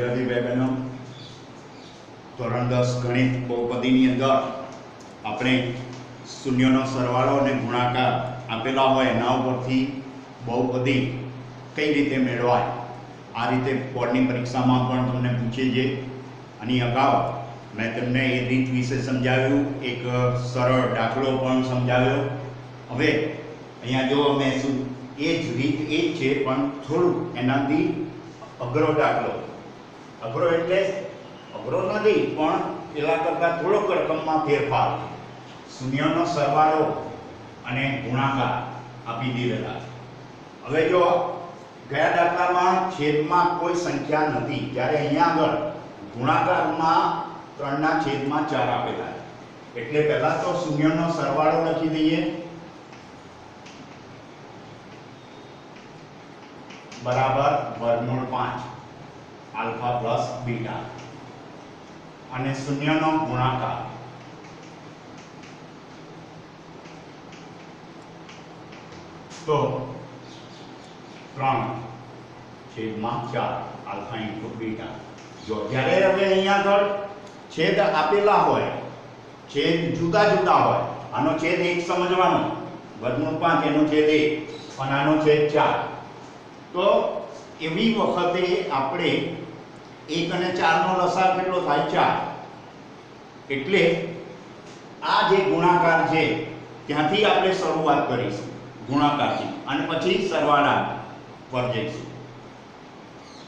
વિદ્યાર્થી ભાઈ બહેનો, ધોરણ 10 ગણિત બહુપદીની અંદર આપણે શૂન્યનો સરવાળો અને ગુણાકાર આપેલા હોય એના ઉપરથી બહુપદી કઈ રીતે મેળવાય આ રીતે બોર્ડની પરીક્ષામાં પણ તમને પૂછે છે. આની અગાઉ મેં તમને એ રીત વિશે સમજાવ્યું, એક સરળ દાખલો પણ સમજાવ્યો. હવે અહીંયા જો મેં શું એ જ રીત એ જ છે પણ થોડુંક એનાથી અઘરો દાખલો. અઘરો એટલે અઘરો નથી પણ પેલા કરતાં થોડોક રકમમાં ફેરફાર. શૂન્યનો સરવાળો અને ગુણાકાર આપી દીધેલા. હવે જો ગયા દાખલામાં છેદમાં કોઈ સંખ્યા નથી, ત્યારે અહીંયા આગળ ગુણાકારમાં 3/4 આપેલા. એટલે પહેલા તો શૂન્યનો સરવાળો લખી દઈએ બરાબર વર્ગમૂળ 5 આલ્ફા પ્લસ બીટા, અને શૂન્યનો ગુણાકાર તો 3/4 આલ્ફા ઇન્ટુ બીટા. જો જ્યારે હવે અહીંયા આગળ છેદ આપેલા હોય, છેદ જુદા જુદા હોય, આનો છેદ 1 સમજવાનો, વર્ગમૂળ 5 એનો છેદ 1 અને આનો છેદ 4, તો એવી વખતે આપણે 1 અને 4 નો લસાઅ કેટલો થાય? 4. એટલે આ જે ગુણાકાર છે ત્યાંથી આપણે શરૂઆત કરીશું ગુણાકારથી, અને પછી સરવાળા પર જઈશું.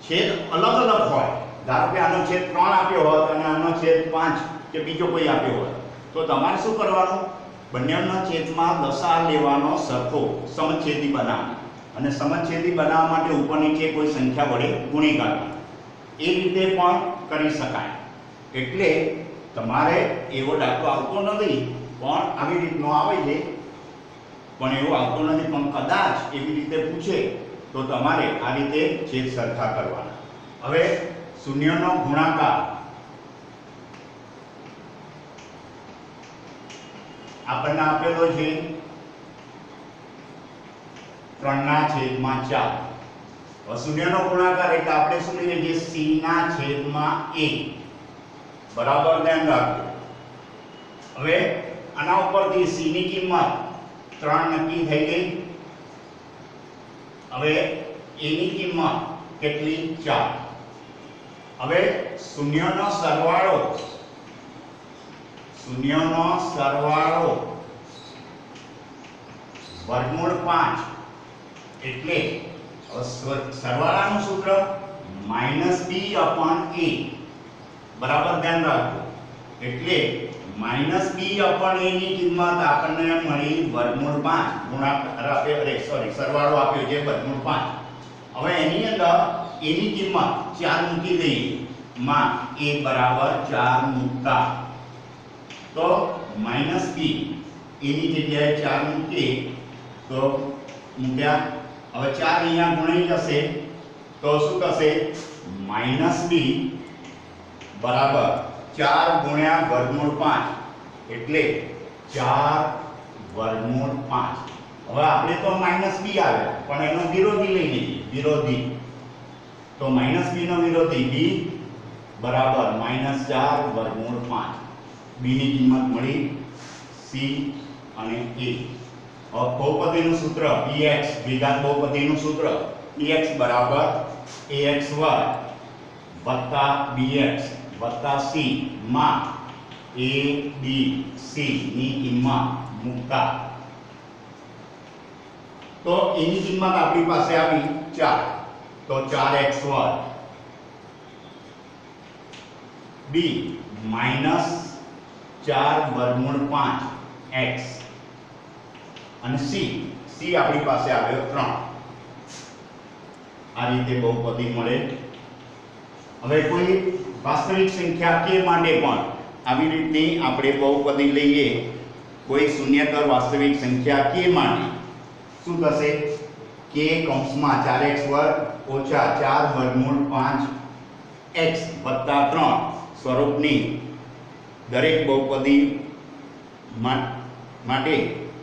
છેદ અલગ અલગ હોય, ધારો કે આનો છેદ 3 આપ્યો હોત અને આનો છેદ 5 કે બીજો કોઈ આપ્યો હોય, તો તમારે શું કરવાનું? બંનેના છેદમાં લસાઅ લેવાનો, સરખો સમછેદી બનાવવાનો, અને સમછેદી બનાવવા માટે ઉપર નીચે કોઈ સંખ્યા વડે ગુણી કાઢવાનો. એ રીતે પણ કરી શકાય. એટલે તમારે એવો દાખલો આવતો નથી પણ આવી રીતનો આવે છે, પણ એવો આવતો નથી પણ કદાચ એવી રીતે પૂછે તો તમારે આ રીતે છેદ સરખા કરવાના. હવે શૂન્યનો ગુણાકાર આપણને આપેલો છે 3/4. શૂન્યનો ગુણાકાર એટલે આપણે શું લઈએ છીએ? c/a બરાબર, ધ્યાન રાખજો. હવે આના ઉપરથી c ની કિંમત 3 નક્કી થઈ ગઈ. હવે a ની કિંમત કેટલી? 4. હવે શૂન્યનો સરવાળો વર્ગમૂળ 5 એટલે સરવાળાનું સૂત્ર -b/a બરાબર, ધ્યાન રાખજો. એટલે -b/a ની કિંમત આપણને મળી વર્ગમૂળ 5, ગુણાકાર સરવાળો આપ્યો છે વર્ગમૂળ 5. હવે એની અંદર a ની કિંમત 4 મૂકી દઈએ, માં a બરાબર 4 મૂકતા તો -b a ની જગ્યાએ 4 મૂકીએ તો મૂક્યા. હવે 4 અહીંયા ગુણાઈ જશે તો શું થશે? -b બરાબર 4 ગુણ્યા વર્ગમૂળ 5 એટલે 4 વર્ગમૂળ 5. હવે આપણે તો -b આવ્યા પણ એનો વિરોધી લઈ લઈએ. વિરોધી તો -b નો વિરોધી b બરાબર -4 વર્ગમૂળ 5. b ની કિંમત મળી c અને a. બહુપદીનું સૂત્ર px, દ્વિઘાત બહુપદીનું સૂત્ર px બરાબર ax વર્ગ વત્તા bx વત્તા c માં a b c ની કિંમત મૂકતા તો એની કિંમત આપણી પાસે આવી 4, તો 4x વર્ગ b -4 વર્ગમૂળ 5x અને c આપણી પાસે આવ્યો 3. આ રીતે બહુપદી મળે. હવે કોઈ વાસ્તવિક સંખ્યા k માટે પણ આવી રીતની આપણે બહુપદી લઈએ. કોઈ શૂન્યતર વાસ્તવિક સંખ્યા k માટે શું થશે? k કૌંસમાં 4x વર્ગ ઓછા 4 વર્ગમૂળ 5x વત્તા 3 સ્વરૂપની દરેક બહુપદી માટે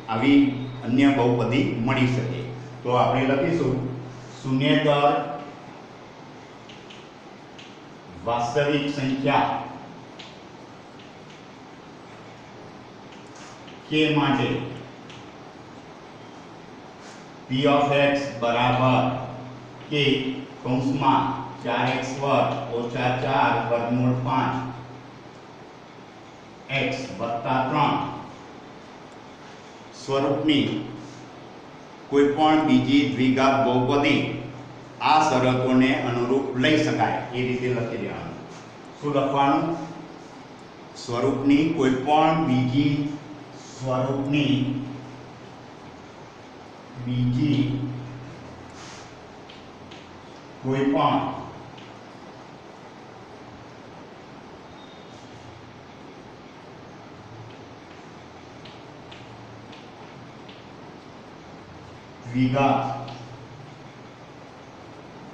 આવી અન્ય બહુપદી મળી શકે. તો આપણે લખીશું શૂન્યતર વાસ્તવિક સંખ્યા k માટે p of x બરાબર k કૌંસમાં 4x વર્ગ ઓછા 4 વર્ગમૂળ 5 x વત્તા 3 સ્વરૂપની કોઈ પણ બીજી દ્વિઘાત બહુપદી આ શરતોને અનુરૂપ લઈ શકાય એ રીતે લખી દેવાનું. શું લખવાનું? સ્વરૂપની કોઈ પણ બીજી કોઈ પણ દ્વિઘાત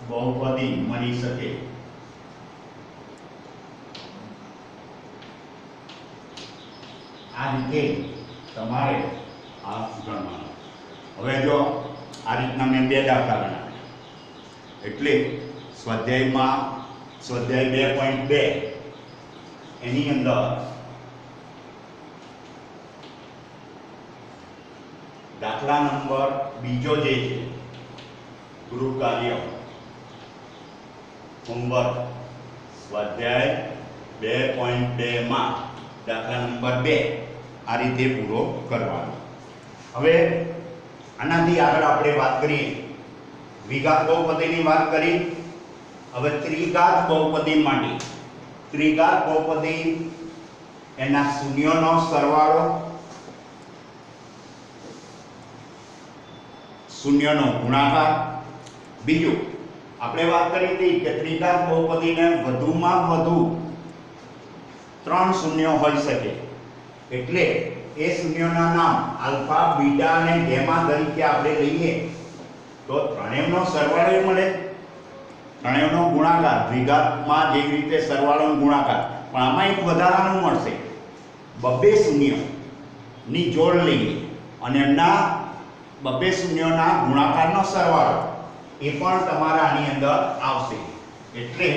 બહુપદી મળી શકે. આ રીતે તમારે આ ગણવાનું. હવે જો આ રીતના મેં બે દાખલા ગણાવ્યા એટલે સ્વાધ્યાય 2.2 એની અંદર દાખલા નંબર બીજો જે છે ગૃહ કાર્ય હોમવર્ક સ્વાધ્યાય 2.2 માં દાખલા નંબર 2 આ રીતે પૂરો કરવાનો. હવે આનાથી આગળ આપણે વાત કરીએ. દ્વિઘાત બહુપદીની વાત કરી. હવે ત્રિઘાત બહુપદી માટે ત્રિઘાત બહુપદી એના શૂન્યોનો સરવાળો, શૂન્યનો ગુણાકાર. બીજું આપણે વાત કરી હતી કે ત્રિઘાત બહુપદીને વધુમાં વધુ 3 શૂન્યો હોઈ શકે એટલે એ શૂન્યોના નામ આલ્ફા, બીટા અને ગેમા તરીકે આપણે લઈએ તો ત્રણેયનો સરવાળો મળે, ત્રણેયનો ગુણાકાર. દ્વિઘાતમાં જેવી રીતે સરવાળો ગુણાકાર, પણ આમાં એક વધારાનું મળશે. બબ્બે શૂન્યની જોડ લઈએ અને એમના બબ્બે શૂન્યોના ગુણાકારનો સરવાળો એ પણ તમારા આની અંદર આવશે. એટલે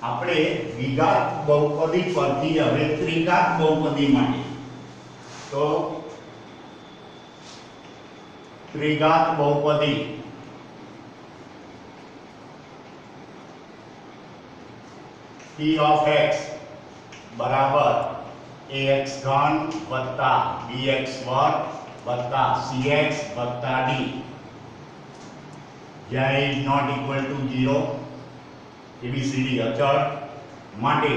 આપણે દ્વિઘાત બહુપદી પરથી હવે ત્રિઘાત બહુપદી માટે તો ત્રિઘાત બહુપદી p of x બરાબર ax ઘન વત્તા bx વર્ગ વત્તા cx વત્તા d જ્યારે is not equal to 0 ABCD અચળ માટે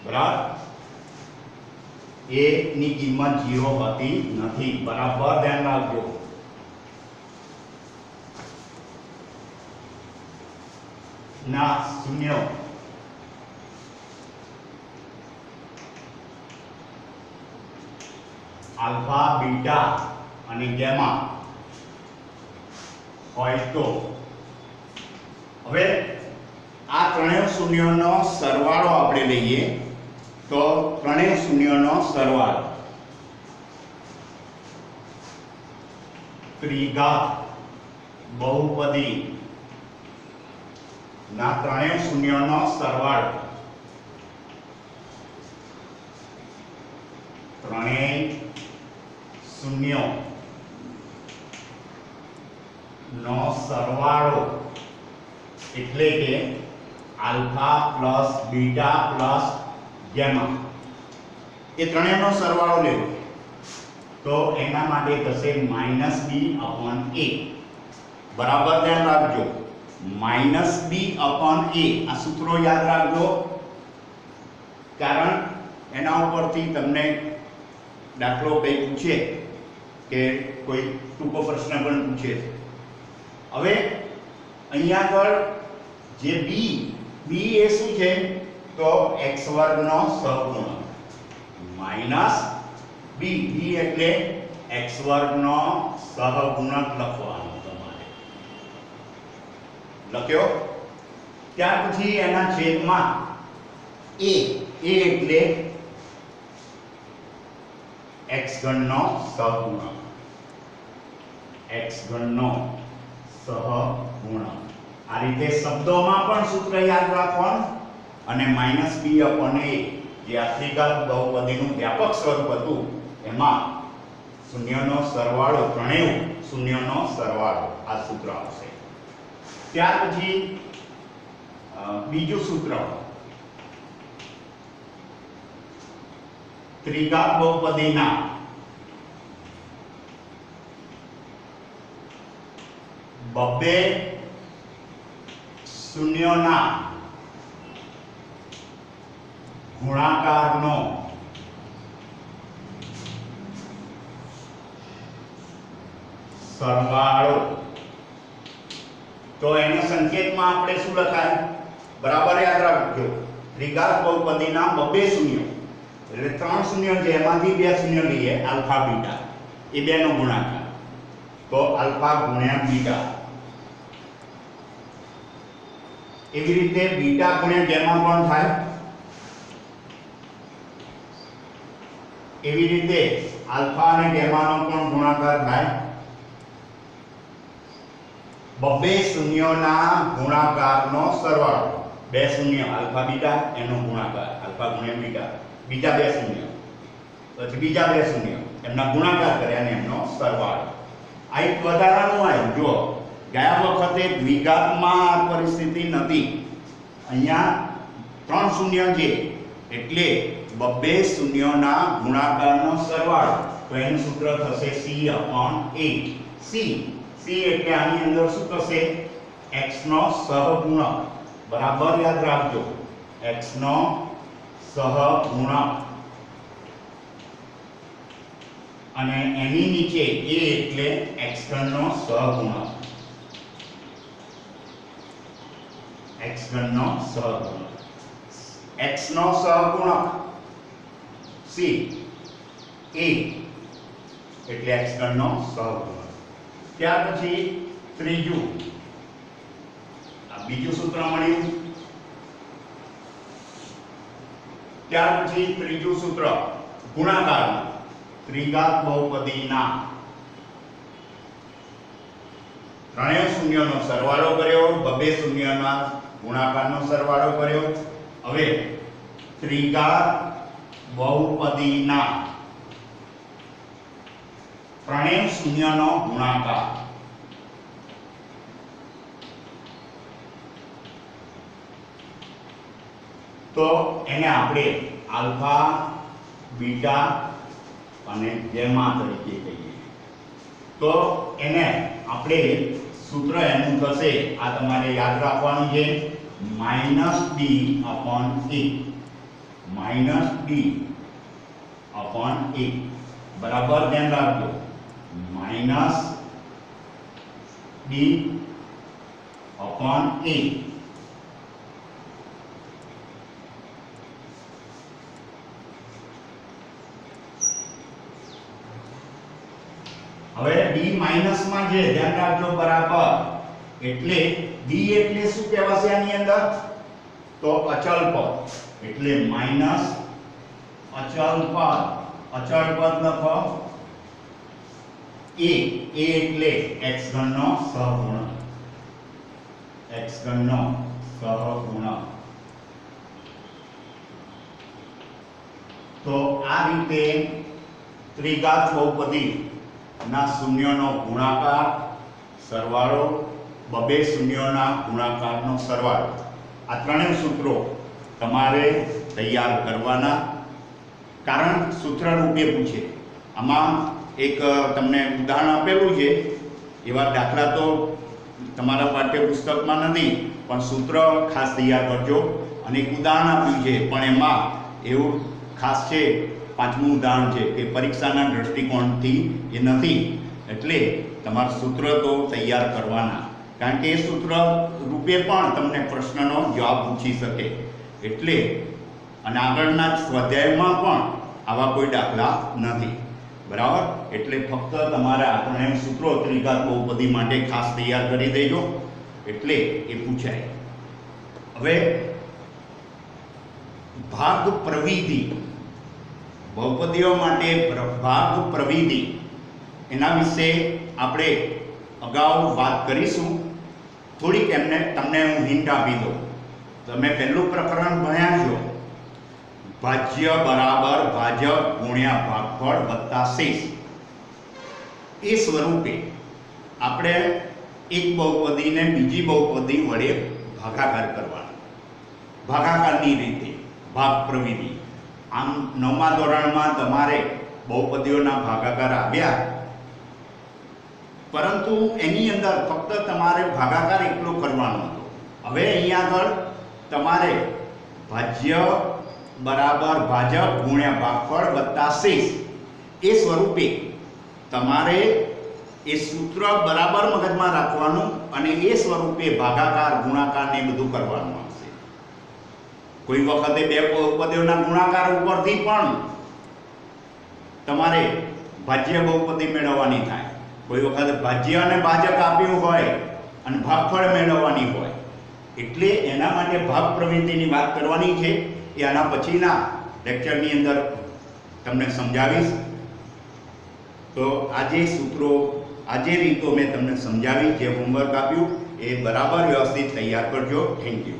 બરાબર a ની કિંમત 0 હોતી નથી. બરાબર ધ્યાન રાખજો. ના શૂન્ય આલ્ફા, બીટા અને ગેમા હોય તો હવે આ ત્રણેય શૂન્યોનો સરવાળો આપણે લઈએ તો ત્રણેય શૂન્યોનો સરવાળો ત્રિઘાત બહુપદી ના ત્રણેય શૂન્યોનો સરવાળો ત્રણેય શૂન્યો નો સરવાળો એટલે કે alpha plus beta plus gamma એ ત્રણેયનો સરવાળો લેવો તો એના માટે થશે -b/a. બરાબર ધ્યાન રાખજો. -b/a આ સૂત્રો યાદ રાખજો કારણ એના ઉપરથી તમને દાખલો કંઈ પૂછે કે કોઈ ટૂંકો પ્રશ્ન પણ પૂછે. હવે અહીંયા આગળ જે b એ શું છે તો x વર્ગનો સહગુણક -b એટલે x વર્ગનો સહગુણક લખવાનો તમારે. લખ્યો? ત્યાર પછી એના છેદમાં a એટલે x ઘનનો સહગુણક, x ઘનનો સહગુણક. આ રીતે શબ્દોમાં પણ સૂત્ર યાદ રાખવાનું અને -b/a જે આ ત્રિઘાત બહુપદીનું વ્યાપક સ્વરૂપ હતું એમાં શૂન્યનો સરવાળો, ત્રણેય શૂન્યનો સરવાળો આ સૂત્ર આવશે. ત્યાર પછી બીજું સૂત્ર, ત્રિઘાત બહુપદીના બબ્બે શૂન્યોના ગુણાકારનો સરવાળો. તો એના સંકેતમાં આપણે શું લખાય? બરાબર યાદ રાખજો, ત્રિઘાત બહુપદીના બબ્બે શૂન્યો એટલે 3 શૂન્ય છે, એમાંથી 2 શૂન્ય લઈએ, આલ્ફા બીટા, એ બેનો ગુણાકાર. તો આલ્ફા ગુણ્યા બીટા. એવી રીતે બીટા ગુણ્યા ગેમા પણ થાય. એવી રીતે આલ્ફા અને ગેમાનો પણ ગુણાકાર થાય. બબ્બે શૂન્યોના ગુણાકારનો સરવાળો, 2 શૂન્ય આલ્ફા બીટા એનો ગુણાકાર, આલ્ફા ગુણ્યા બીટા, બીજા 2 શૂન્ય, પછી બીજા 2 શૂન્ય એમના ગુણાકાર કર્યા અને એમનો સરવાળો. આ એક વધારાનું આવ્યું. જો ગયા વખતે દ્વિઘાતમાં પરિસ્થિતિ નથી, અહીંયા 3 શૂન્ય છે એટલે બબ્બે શૂન્યોના ગુણાકારનો સરવાળો. તો એનું સૂત્ર થશે c/a. c એટલે આની અંદર શું થશે? x નો સહગુણક. બરાબર યાદ રાખજો, x નો સહગુણક. અને એની નીચે a એટલે x3 નો સહગુણક. x3 નો સહગુણક. x નો સહગુણક c, a એટલે x3 નો સહગુણક. ત્યાર પછી ત્રીજું, આ બીજું સૂત્ર મળ્યું. ત્યાર પછી ત્રીજું સૂત્ર ગુણાકારનું. ત્રિઘાત બહુપદીના ત્રણેય શૂન્યનો સરવાળો કર્યો, બબ્બે શૂન્યના ગુણાકારનો સરવાળો કર્યો. હવે ત્રિઘાત બહુપદીના ત્રણેય શૂન્યનો ગુણાકાર. તો એને આપણે આલ્ફા, બીટા અને ગેમા તરીકે કહીએ. તો એને આપણે સૂત્ર એનું થશે, આ તમારે યાદ રાખવાનું છે, -b/a. -b/a. બરાબર ધ્યાન રાખજો, -b/a. હવે b માઈનસ માં છે, ધ્યાન રાખજો બરાબર. એટલે b એટલે શું કહેવાશે આની અંદર? તો અચળ પદ. એટલે માઈનસ અચળ પદ. અચળ પદ લખો a. a એટલે x3 નો સહગુણક. x3 નો સહગુણક. તો આ રીતે ત્રિઘાત બહુપદી ના શૂન્યનો ગુણાકાર, સરવાળો, બબ્બે શૂન્યોના ગુણાકારનો સરવાળો, આ ત્રણેય સૂત્રો તમારે તૈયાર કરવાના. કારણ સૂત્ર રૂપે પૂછે. આમાં એક તમને ઉદાહરણ આપેલું છે, એવા દાખલા તો તમારા પાઠ્યપુસ્તકમાં નથી, પણ સૂત્ર ખાસ તૈયાર કરજો. અને એક ઉદાહરણ આપ્યું છે, પણ એમાં એવું ખાસ છે, 5મું ઉદાહરણ છે કે પરીક્ષાના દૃષ્ટિકોણથી એ નથી, એટલે તમારા સૂત્ર તો તૈયાર કરવાના. કારણ કે એ સૂત્ર રૂપે પણ તમને પ્રશ્નનો જવાબ પૂછી શકે. એટલે અને આગળના સ્વાધ્યાયમાં પણ આવા કોઈ દાખલા નથી. બરાબર? એટલે ફક્ત તમારે આ ત્રણેય સૂત્રો ત્રિઘાત બહુપદી માટે ખાસ તૈયાર કરી દેજો, એટલે એ પૂછાય. હવે ભાગ પ્રવિધિ, બહુપદીઓ માટે ભાગ પ્રવિધિ, એના વિશે આપણે અગાઉ વાત કરીશું. થોડીક તમને હું હિન્ટ આપી દઉં. તમે પહેલું પ્રકરણ ભણ્યા છો, ભાજ્ય બરાબર ભાજક ગુણ્યા ભાગફળ વત્તા શેષ. એ સ્વરૂપે આપણે એક બહુપદીને બીજી બહુપદી વડે ભાગાકાર કરવાનો. ભાગાકારની રીતે ભાગ પ્રવિધિ. આમ 9મા ધોરણમાં તમારે બહુપદીઓના ભાગાકાર આવ્યા, પરંતુ એની અંદર ફક્ત તમારે ભાગાકાર એટલો કરવાનો હતો. હવે અહીંયા આગળ તમારે ભાજ્ય બરાબર ભાજક ગુણ્યા ભાગફળ વત્તા શેષ એ સ્વરૂપે તમારે એ સૂત્ર બરાબર મગજમાં રાખવાનું અને એ સ્વરૂપે ભાગાકાર ગુણાકાર ને બધું કરવાનું આવશે. કોઈ વખતે બે બહુપદીઓના ગુણાકાર ઉપરથી પણ તમારે ભાજ્ય બહુપદી મેળવવાની થાય. કોઈ વખતે ભાજ્ય અને ભાજક આપ્યું હોય અને ભાગફળ મેળવવાની હોય, એટલે એના માટે ભાગ પ્રવૃત્તિની વાત કરવાની છે. એ આના પછીના લેક્ચરની અંદર તમને સમજાવીશ. તો આજે સૂત્રો, આજે રીતો મેં તમને સમજાવી, જે હોમવર્ક આપ્યું એ બરાબર વ્યવસ્થિત તૈયાર કરજો. Thank you.